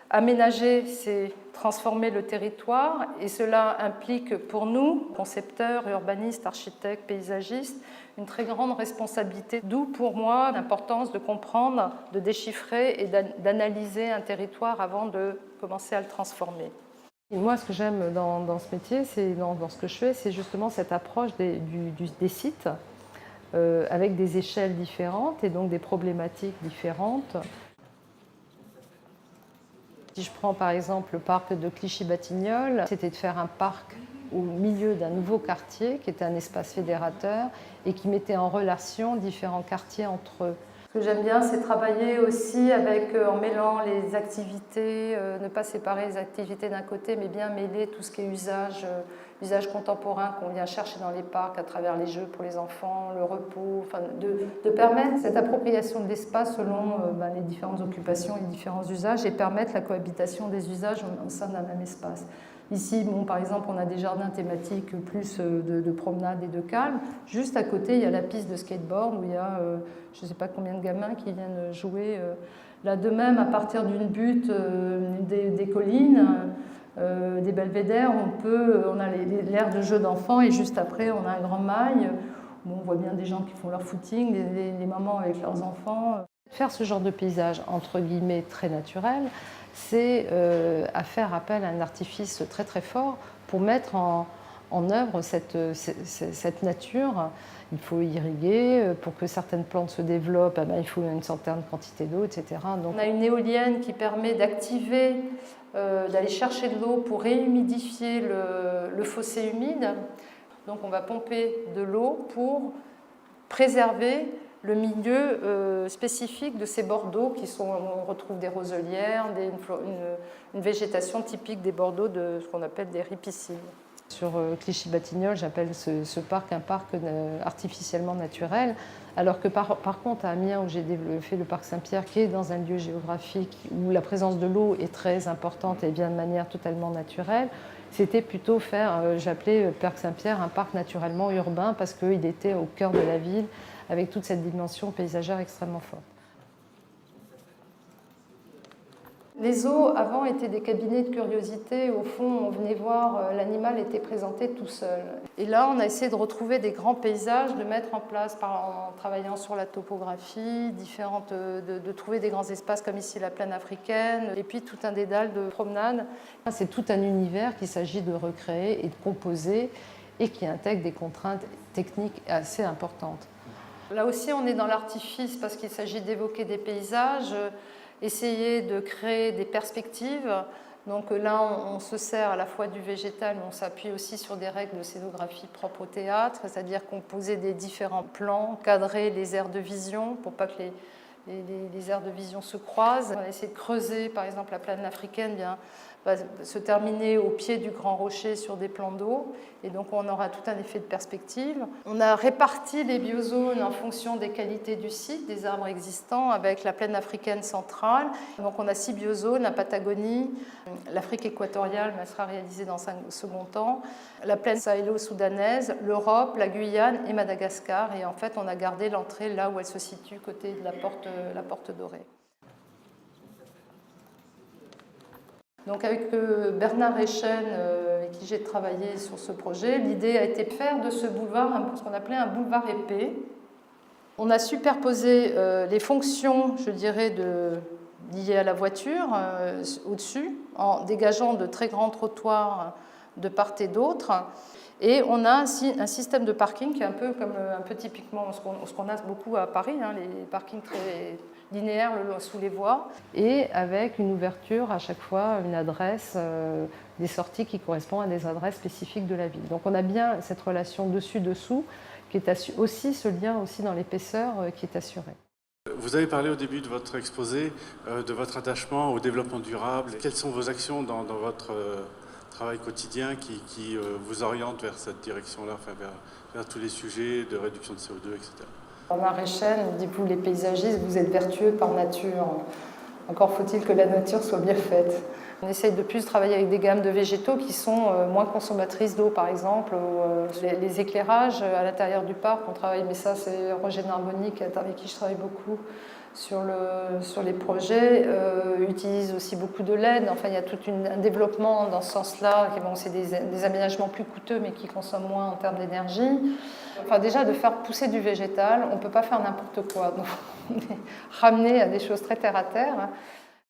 Aménager, c'est transformer le territoire et cela implique pour nous, concepteurs, urbanistes, architectes, paysagistes, une très grande responsabilité. D'où pour moi l'importance de comprendre, de déchiffrer et d'analyser un territoire avant de commencer à le transformer. Et moi, ce que j'aime dans ce métier, dans ce que je fais, c'est justement cette approche des sites avec des échelles différentes et donc des problématiques différentes. Si je prends par exemple le parc de Clichy-Batignolles, c'était de faire un parc au milieu d'un nouveau quartier qui était un espace fédérateur et qui mettait en relation différents quartiers entre eux. Ce que j'aime bien, c'est travailler aussi en mêlant les activités, ne pas séparer les activités d'un côté, mais bien mêler tout ce qui est usage contemporain qu'on vient chercher dans les parcs à travers les jeux pour les enfants, le repos, enfin, de permettre cette appropriation de l'espace selon les différentes occupations et les différents usages et permettre la cohabitation des usages au sein d'un même espace. Ici, par exemple, on a des jardins thématiques plus de promenade et de calme. Juste à côté, il y a la piste de skateboard où il y a je ne sais pas combien de gamins qui viennent jouer. Là, de même, à partir d'une butte des collines, des belvédères, on a l'aire de jeu d'enfants et juste après, on a un grand mail. Bon, on voit bien des gens qui font leur footing, les mamans avec leurs enfants. Faire ce genre de paysage, entre guillemets, très naturel, c'est à faire appel à un artifice très très fort pour mettre en œuvre cette nature. Il faut irriguer, pour que certaines plantes se développent, il faut une certaine quantité d'eau, etc. Donc, on a une éolienne qui permet d'activer, d'aller chercher de l'eau pour réhumidifier le fossé humide. Donc on va pomper de l'eau pour préserver le milieu spécifique de ces bords d'eau on retrouve des roselières, une végétation typique des bords d'eau de ce qu'on appelle des ripicides. Sur Clichy-Batignolles, j'appelle ce parc un parc artificiellement naturel, alors que par contre à Amiens, où j'ai fait le parc Saint-Pierre, qui est dans un lieu géographique où la présence de l'eau est très importante et vient de manière totalement naturelle, c'était plutôt j'appelais Parc Saint-Pierre un parc naturellement urbain parce qu'il était au cœur de la ville avec toute cette dimension paysagère extrêmement forte. Les zoos, avant, étaient des cabinets de curiosité. Au fond, on venait voir, l'animal était présenté tout seul. Et là, on a essayé de retrouver des grands paysages, de mettre en place, en travaillant sur la topographie, de trouver des grands espaces comme ici la plaine africaine, et puis tout un dédale de promenade. C'est tout un univers qu'il s'agit de recréer et de composer, et qui intègre des contraintes techniques assez importantes. Là aussi, on est dans l'artifice parce qu'il s'agit d'évoquer des paysages, essayer de créer des perspectives. Donc là, on se sert à la fois du végétal, mais on s'appuie aussi sur des règles de scénographie propres au théâtre, c'est-à-dire composer des différents plans, cadrer les aires de vision pour pas que les aires de vision se croisent. On va essayer de creuser, par exemple, la plaine africaine va se terminer au pied du grand rocher sur des plans d'eau, et donc on aura tout un effet de perspective. On a réparti les biozones en fonction des qualités du site, des arbres existants, avec la plaine africaine centrale. Donc on a 6 biozones, la Patagonie, l'Afrique équatoriale, mais elle sera réalisée dans un second temps, la plaine sahélo-soudanaise, l'Europe, la Guyane et Madagascar, et en fait on a gardé l'entrée là où elle se situe, côté de la porte dorée. Donc avec Bernard Echen, avec qui j'ai travaillé sur ce projet, l'idée a été de faire de ce boulevard ce qu'on appelait un boulevard épais. On a superposé les fonctions, je dirais, liées à la voiture au-dessus, en dégageant de très grands trottoirs de part et d'autre. Et on a un système de parking qui est un peu typiquement ce qu'on a beaucoup à Paris, les parkings très linéaires sous les voies, et avec une ouverture à chaque fois, une adresse, des sorties qui correspondent à des adresses spécifiques de la ville. Donc on a bien cette relation dessus-dessous, qui est aussi ce lien aussi dans l'épaisseur qui est assuré. Vous avez parlé au début de votre exposé de votre attachement au développement durable. Quelles sont vos actions dans votre travail quotidien qui vous oriente vers cette direction-là, enfin vers tous les sujets de réduction de CO2, etc. Bernard Echen dit, vous les paysagistes, vous êtes vertueux par nature. Encore faut-il que la nature soit bien faite. On essaye de plus travailler avec des gammes de végétaux qui sont moins consommatrices d'eau, par exemple. Les éclairages à l'intérieur du parc, on travaille, mais ça c'est Roger Narbonic avec qui je travaille beaucoup sur les projets, utilise aussi beaucoup de LED. Enfin, il y a tout un développement dans ce sens-là. Bon, c'est des aménagements plus coûteux, mais qui consomment moins en termes d'énergie. Enfin, déjà, de faire pousser du végétal, on ne peut pas faire n'importe quoi. Donc, on est ramené à des choses très terre à terre.